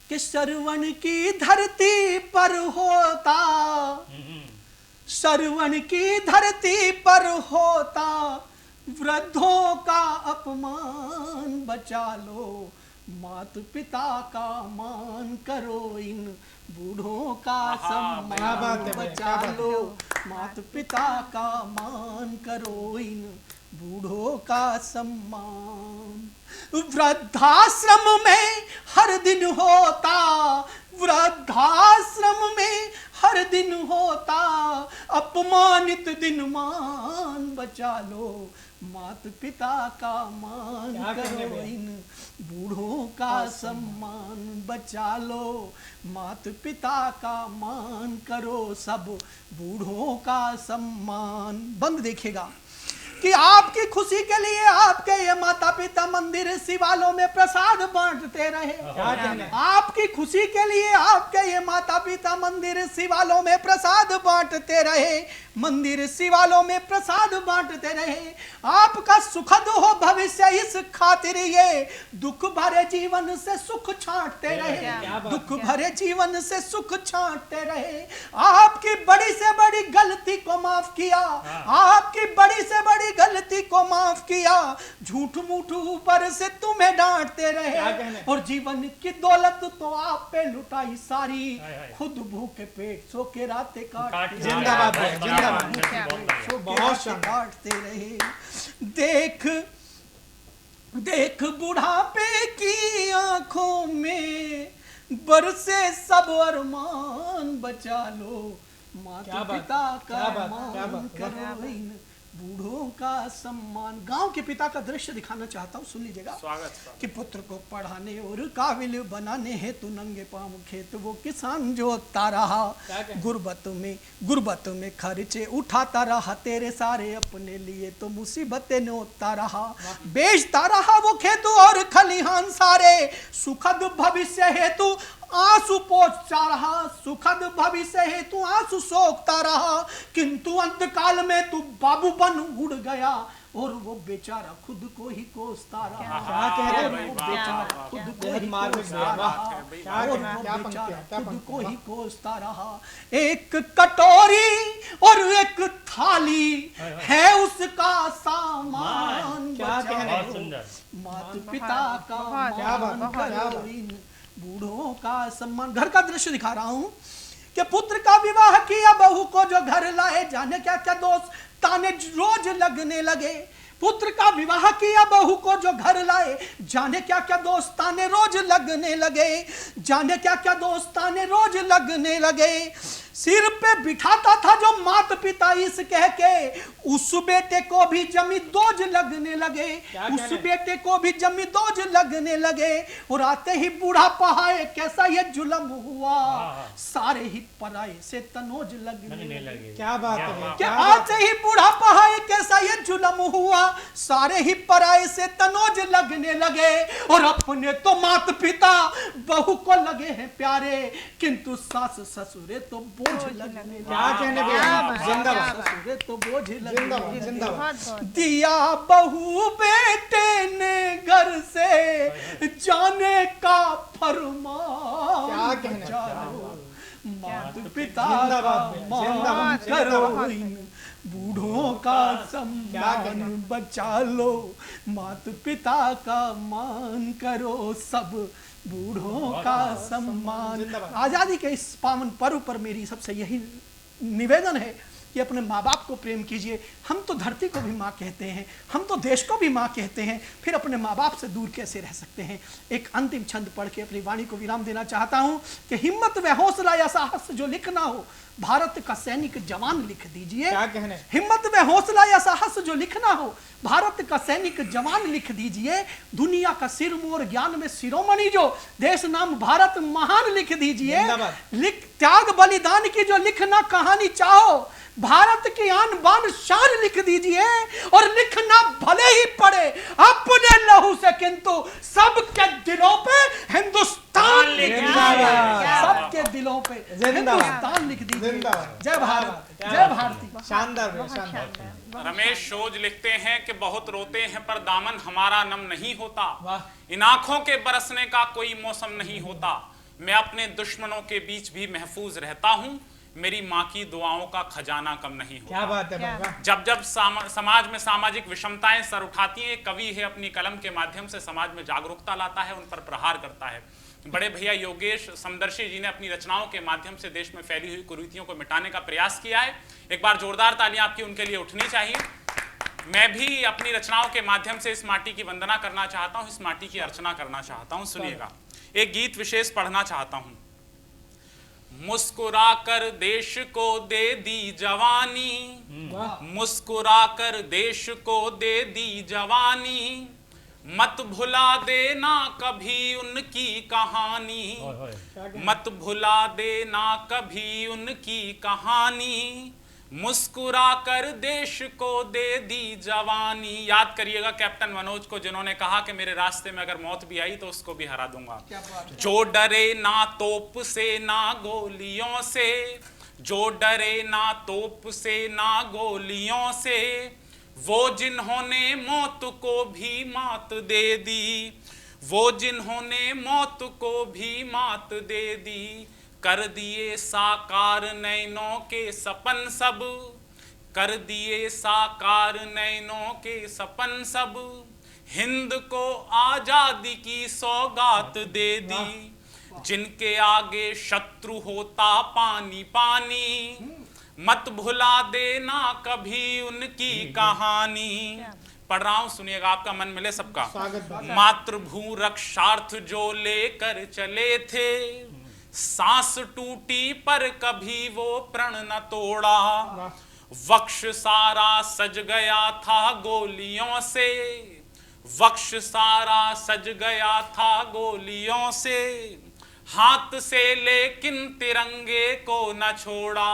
C: कि श्रवण की धरती पर होता, श्रवण की धरती पर होता वृद्धों का अपमान, बचा लो मात पिता का मान करो, इन बूढ़ों का सम्मान, बचा लो मात पिता का मान करो, इन बूढ़ों का सम्मान। वृद्धाश्रम में हर दिन होता, वृद्धाश्रम में हर दिन होता अपमानित दिन मान, बचा लो मात पिता का मान करो, इन बूढ़ों का सम्मान, बचा लो मात पिता का मान करो, सब बूढ़ों का सम्मान। बंद देखिएगा कि आपकी खुशी के लिए आपके ये माता पिता मंदिर शिवालयों में प्रसाद बांटते रहे। आपकी खुशी के लिए आपके ये माता पिता मंदिर शिवालयों में प्रसाद बांटते रहे, मंदिर शिवालयों में प्रसाद बांटते रहे। आपका सुखद हो भविष्य इस खातिर ये दुख भरे जीवन से सुख छांटते रहे, दुख भरे जीवन से सुख छांटते रहे। आपकी बड़ी से बड़ी गलती को माफ किया, आपकी बड़ी से बड़ी गलती को माफ किया, झूठ मूठ ऊपर से तुम्हें डांटते रहे, और जीवन की दौलत तो आप पे लुटाई सारी, खुद भूखे पेट सो के रातें काटते,
B: जिंदाबाद जिंदाबाद,
C: बहुत काटते रहे। देख देख बुढ़ापे की आंखों में बरसे सब अरमान, बचा लो माता पिता का मान करो, इन बूढ़ों का सम्मान। गांव के पिता का दृश्य दिखाना चाहता हूँ, सुन लीजिएगा। कि पुत्र को पढ़ाने और काबिल बनाने हेतु नंगे पांव खेत वो किसान जोतता रहा, गुर्बत में खर्चे उठाता रहा, तेरे सारे अपने लिए तो मुसीबतें नोतता रहा, बेचता रहा वो खेत और खलिहान सारे, सुखद भविष्य हेतु आंसू पोंछता रहा, सुखद भविष्य हेतु आंसू सोखता रहा, किंतु अंतकाल में तू बाबू बन उड़ गया, और वो बेचारा खुद को ही कोसता रहा।
B: क्या कह रहे हैं?
C: बेचारा खुद को ही कोसता रहा, और वो बेचारा खुद को ही कोसता रहा। एक कटोरी और एक थाली है उसका सामान, माता पिता का मान करो, इन बूढ़ों का सम्मान। घर का दृश्य दिखा रहा हूं कि पुत्र का विवाह किया, बहू को जो घर लाए, जाने क्या क्या दोस्त ताने रोज लगने लगे। पुत्र का विवाह किया, बहू को जो घर लाए, जाने क्या क्या दोस्ताने रोज लगने लगे, जाने क्या क्या दोस्ताने रोज लगने लगे। सिर पे बिठाता था जो माता पिता इस कह के, उस बेटे को भी जमी दोज लगने लगे, उस बेटे को भी जमी दोज लगने लगे। और आते ही बूढ़ा पहाए कैसा ये जुल्म हुआ, सारे ही पराए से तनोज लगने लगे।
B: क्या बात है,
C: क्या आते ही बूढ़ा पहाए कैसा ये जुल्म हुआ, सारे ही पराए से तनोज लगने लगे। और अपने तो माता पिता बहू को लगे हैं प्यारे, किंतु सास ससुरे तो बोझ लगने।
B: क्या कहने जिंदाबाद,
C: ससुरे तो बोझ लगने।
B: जिंदाबाद।
C: दिया बहू बेटे ने घर से जाने का फरमान,
B: क्या कहने,
C: माता पिता का मान करो, इन बूढ़ों का सम्मान बचा लो, माता पिता का मान करो, सब बूढ़ों का सम्मान। आजादी के इस पावन पर्व पर मेरी सबसे यही निवेदन है कि अपने माँ बाप को प्रेम कीजिए। हम तो धरती को भी माँ कहते हैं, हम तो देश को भी माँ कहते हैं, फिर अपने माँ बाप से दूर कैसे रह सकते हैं। एक अंतिम छंद पढ़ के अपनी वाणी को विराम देना चाहता हूँ कि हिम्मत व हौसला या साहस जो लिखना हो भारत का सैनिक जवान लिख दीजिए।
B: क्या कहने?
C: हिम्मत व हौसला या साहस जो लिखना हो भारत का सैनिक जवान लिख दीजिए। दुनिया का सिरमौर ज्ञान में शिरोमणि जो देश नाम भारत महान लिख दीजिए। लिख त्याग बलिदान की जो लिखना कहानी चाहो भारत की आन बान शान लिख दीजिए। और लिखना भले ही पड़े अपने लहू से, किंतु सबके दिलों पे हिंदुस्तान लिख दीजिए। सबके दिलों पे हिंदुस्तान लिख दीजिए। जय भारत, जय भारती।
B: शानदार भैया, शानदार।
A: रमेश शोज लिखते हैं कि बहुत रोते हैं पर दामन हमारा नम नहीं होता, इन आंखों के बरसने का कोई मौसम नहीं होता, मैं अपने दुश्मनों के बीच भी महफूज रहता हूँ, मेरी माँ की दुआओं का खजाना कम नहीं होता।
B: क्या बात है बाबा।
A: जब जब समाज में सामाजिक विषमताएं सर उठाती हैं, कवि है अपनी कलम के माध्यम से समाज में जागरूकता लाता है, उन पर प्रहार करता है। बड़े भैया योगेश समदर्शी जी ने अपनी रचनाओं के माध्यम से देश में फैली हुई कुरीतियों को मिटाने का प्रयास किया है। एक बार जोरदार तालियां आपकी उनके लिए उठनी चाहिए। मैं भी अपनी रचनाओं के माध्यम से इस माटी की वंदना करना चाहता हूं, इस माटी की अर्चना करना चाहता हूं। सुनिएगा, एक गीत विशेष पढ़ना चाहता हूं। मुस्कुराकर देश को दे दी जवानी, मुस्कुराकर देश को दे दी जवानी, मत भुला देना कभी उनकी कहानी, मत भुला देना कभी उनकी कहानी, मुस्कुराकर देश को दे दी जवानी। याद करिएगा कैप्टन मनोज को, जिन्होंने कहा कि मेरे रास्ते में अगर मौत भी आई तो उसको भी हरा दूंगा। जो डरे ना तोप से ना गोलियों से, जो डरे ना तोप से ना गोलियों से, वो जिन्होंने मौत को भी मात दे दी, वो जिन्होंने मौत को भी मात दे दी, कर दिए साकार नैनों के सपन सब, कर दिए साकार नैनों के सपन सब, हिंद को आजादी की सौगात दे दी, जिनके आगे शत्रु होता पानी पानी, मत भुला देना कभी उनकी कहानी। पढ़ रहा हूं, सुनिएगा, आपका मन मिले सबका। मातृभू रक्षार्थ जो लेकर चले थे, सांस टूटी पर कभी वो प्रण न तोड़ा, वक्ष सारा सज गया था गोलियों से, वक्ष सारा सज गया था गोलियों से, हाथ से लेकिन तिरंगे को न छोड़ा,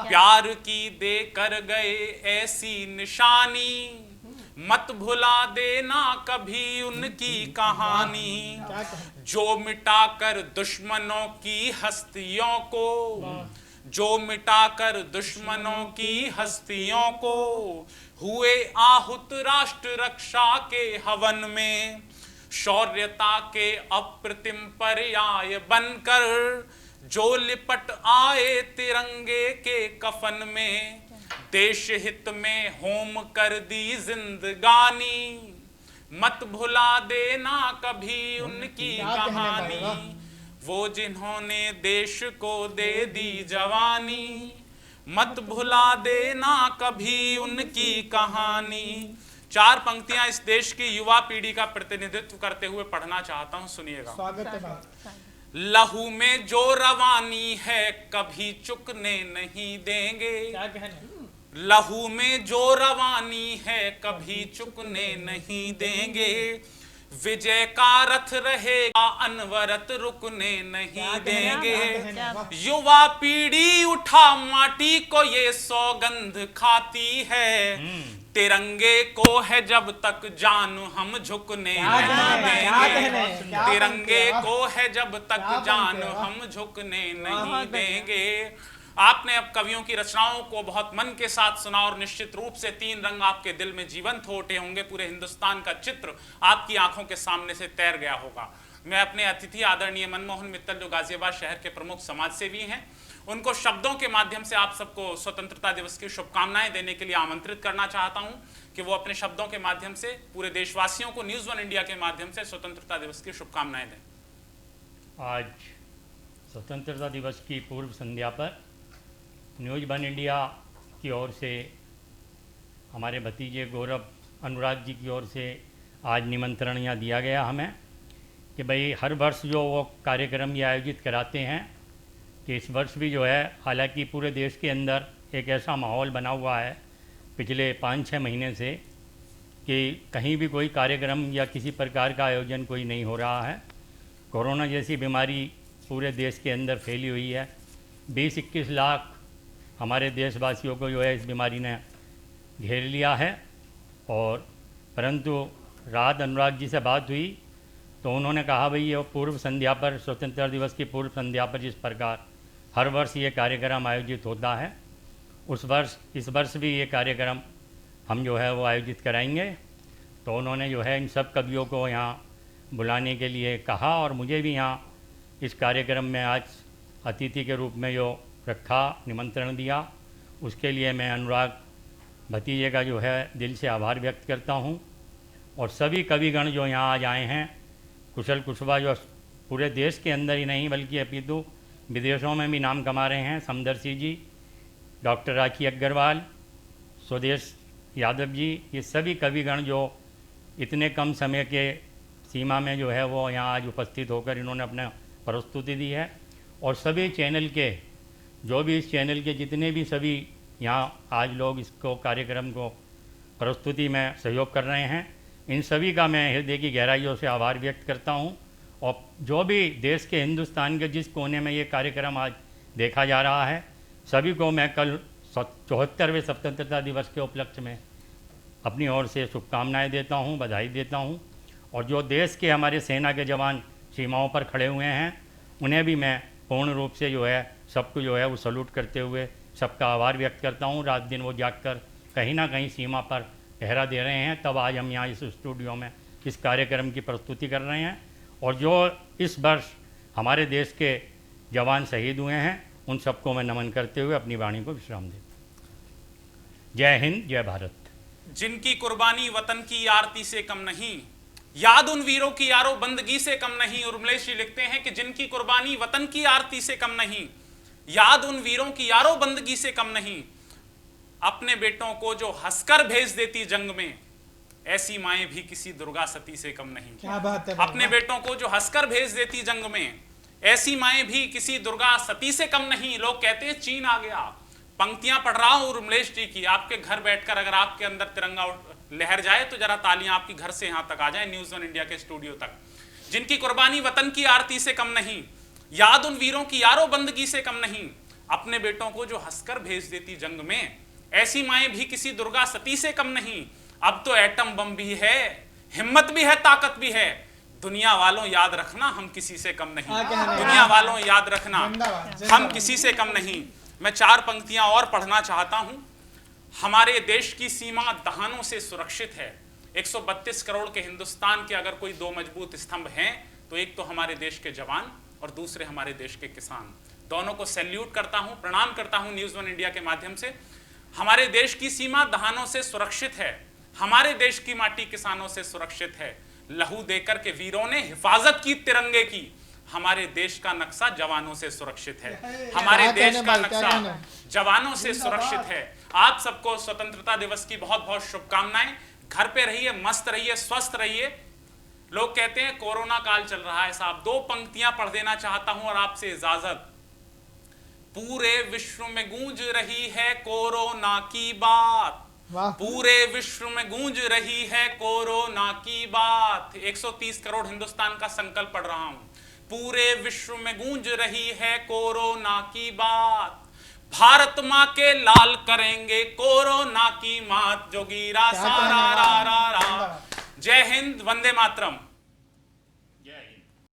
A: प्यार की दे कर गए ऐसी निशानी, मत भुला देना कभी उनकी कहानी, जो मिटाकर दुश्मनों की हस्तियों को, जो मिटाकर दुश्मनों की हस्तियों को, हुए आहुत राष्ट्र रक्षा के हवन में, शौर्यता के अप्रतिम पर्याय बनकर, जो लिपट आए तिरंगे के कफन में, देश हित में होम कर दी जिंदगानी, मत भुला देना कभी उनकी कहानी, वो जिन्होंने देश को दे दी जवानी, मत भुला देना कभी उनकी कहानी। चार पंक्तियां इस देश की युवा पीढ़ी का प्रतिनिधित्व करते हुए पढ़ना चाहता हूं, सुनिएगा।
B: स्वागत है भाई।
A: लहू में जो रवानी है कभी चुकने नहीं देंगे, लहू में जो रवानी है कभी चुकने नहीं देंगे, विजय का रथ रहेगा अनवरत रुकने नहीं देंगे, युवा पीढ़ी उठा माटी को ये सौगंध खाती है, तिरंगे को है जब तक जान हम झुकने नहीं देंगे, तिरंगे को है जब तक जान हम झुकने नहीं देंगे। आपने अब कवियों की रचनाओं को बहुत मन के साथ सुना और निश्चित रूप से तीन रंग आपके दिल में जीवंत हो उठे होंगे, पूरे हिंदुस्तान का चित्र आपकी आंखों के सामने से तैर गया होगा। मैं अपने अतिथि आदरणीय मनमोहन मित्तल जो गाजियाबाद शहर के प्रमुख समाजसेवी हैं, उनको शब्दों के माध्यम से आप सबको स्वतंत्रता दिवस की शुभकामनाएं देने के लिए आमंत्रित करना चाहता हूं कि वो अपने शब्दों के माध्यम से पूरे देशवासियों को न्यूज़ वन इंडिया के माध्यम से स्वतंत्रता दिवस की शुभकामनाएं दें।
E: आज स्वतंत्रता दिवस की पूर्व संध्या पर न्यूज़ वन इंडिया की ओर से, हमारे भतीजे गौरव अनुराग जी की ओर से आज निमंत्रण यहाँ दिया गया हमें कि भाई हर वर्ष जो वो कार्यक्रम ये आयोजित कराते हैं कि इस वर्ष भी जो है, हालांकि पूरे देश के अंदर एक ऐसा माहौल बना हुआ है पिछले 5-6 महीने से कि कहीं भी कोई कार्यक्रम या किसी प्रकार का आयोजन कोई नहीं हो रहा है। कोरोना जैसी बीमारी पूरे देश के अंदर फैली हुई है। 20-21 लाख हमारे देशवासियों को जो है इस बीमारी ने घेर लिया है। और परंतु रात अनुराग जी से बात हुई तो उन्होंने कहा भाई ये पूर्व संध्या पर, स्वतंत्रता दिवस की पूर्व संध्या पर जिस प्रकार हर वर्ष ये कार्यक्रम आयोजित होता है, इस वर्ष भी ये कार्यक्रम हम जो है वो आयोजित कराएंगे। तो उन्होंने जो है इन सब कवियों को यहाँ बुलाने के लिए कहा और मुझे भी यहाँ इस कार्यक्रम में आज अतिथि के रूप में जो रखा, निमंत्रण दिया, उसके लिए मैं अनुराग भतीजे का जो है दिल से आभार व्यक्त करता हूँ। और सभी कविगण जो यहाँ आज आए हैं, कुशल कुशवा जो पूरे देश के अंदर ही नहीं बल्कि अपितु विदेशों में भी नाम कमा रहे हैं, समदर्शी जी, डॉक्टर राखी अग्रवाल, स्वदेश यादव जी, ये सभी कविगण जो इतने कम समय के सीमा में जो है वो यहाँ आज उपस्थित होकर इन्होंने अपना प्रस्तुति दी है। और सभी चैनल के जो भी इस चैनल के जितने भी सभी यहाँ आज लोग इसको कार्यक्रम को प्रस्तुति में सहयोग कर रहे हैं, इन सभी का मैं हृदय की गहराइयों से आभार व्यक्त करता हूँ। और जो भी देश के, हिंदुस्तान के जिस कोने में ये कार्यक्रम आज देखा जा रहा है, सभी को मैं कल 74वें स्वतंत्रता दिवस के उपलक्ष्य में अपनी ओर से शुभकामनाएं देता हूं, बधाई देता हूं। और जो देश के हमारे सेना के जवान सीमाओं पर खड़े हुए हैं, उन्हें भी मैं पूर्ण रूप से जो है सबको जो है वो सल्यूट करते हुए सबका आभार व्यक्त करता हूं। रात दिन वो जागकर कहीं ना कहीं सीमा पर पहरा दे रहे हैं, तब आज हम यहाँ इस स्टूडियो में इस कार्यक्रम की प्रस्तुति कर रहे हैं। और जो इस वर्ष हमारे देश के जवान शहीद हुए हैं, उन सबको मैं नमन करते हुए अपनी वाणी को विश्राम देता हूँ। जय हिंद, जय भारत।
A: जिनकी कुर्बानी वतन की आरती से कम नहीं, याद उन वीरों की यारो बंदगी से कम नहीं। उर्मिलेश जी लिखते हैं कि जिनकी कुर्बानी वतन की आरती से कम नहीं, याद उन वीरों की यारो बंदगी से कम नहीं। अपने बेटों को जो हंसकर भेज देती जंग में, ऐसी माएं भी किसी दुर्गा सती से कम नहीं।
B: क्या बात है।
A: अपने बेटों को जो हंसकर भेज देती जंग में, ऐसी माएं भी किसी दुर्गा सती से कम नहीं। लोग कहते हैं चीन आ गया। पंक्तियां पढ़ रहा हूं उर्मिलेश जी की, आपके घर बैठकर अगर आपके अंदर तिरंगा लहर जाए तो जरा तालियां आपकी घर से यहां तक आ जाए, न्यूज़ 1 इंडिया के स्टूडियो तक। जिनकी कुर्बानी वतन की आरती से कम नहीं, याद उन वीरों की यारो बंदगी से कम नहीं। अपने बेटों को जो हंसकर भेज देती जंग में, ऐसी माएं भी किसी दुर्गा सती से कम नहीं। अब तो एटम बम भी है, हिम्मत भी है, ताकत भी है। दुनिया वालों याद रखना, हम किसी से कम नहीं। दुनिया वालों याद रखना, हम किसी से कम नहीं। मैं 4 पंक्तियां और पढ़ना चाहता हूं। हमारे देश की सीमा दहानों से सुरक्षित है। 132 करोड़ के हिंदुस्तान के अगर कोई 2 मजबूत स्तंभ हैं तो एक तो हमारे देश के जवान और दूसरे हमारे देश के किसान। दोनों को सैल्यूट करता हूं, प्रणाम करता हूं न्यूज़ 1 इंडिया के माध्यम से। हमारे देश की सीमा दहानों से सुरक्षित है, हमारे देश की माटी किसानों से सुरक्षित है। लहू देकर के वीरों ने हिफाजत की तिरंगे की, हमारे देश का नक्शा जवानों से सुरक्षित है। हमारे देश का नक्शा जवानों से सुरक्षित है। आप सबको स्वतंत्रता दिवस की बहुत बहुत शुभकामनाएं। घर पे रहिए, मस्त रहिए, स्वस्थ रहिए। लोग कहते हैं कोरोना काल चल रहा है साहब। 2 पंक्तियां पढ़ देना चाहता हूं और आपसे इजाजत। पूरे विश्व में गूंज रही है कोरोना की बात, पूरे विश्व में गूंज रही है कोरोना की बात। 130 करोड़ हिंदुस्तान का संकल्प पढ़ रहा हूं। पूरे विश्व में गूंज रही है कोरोना की बात, भारत माँ के लाल करेंगे कोरोना की मात। जोगीरा सारा रा रा रा। जय हिंद, वंदे मातरम।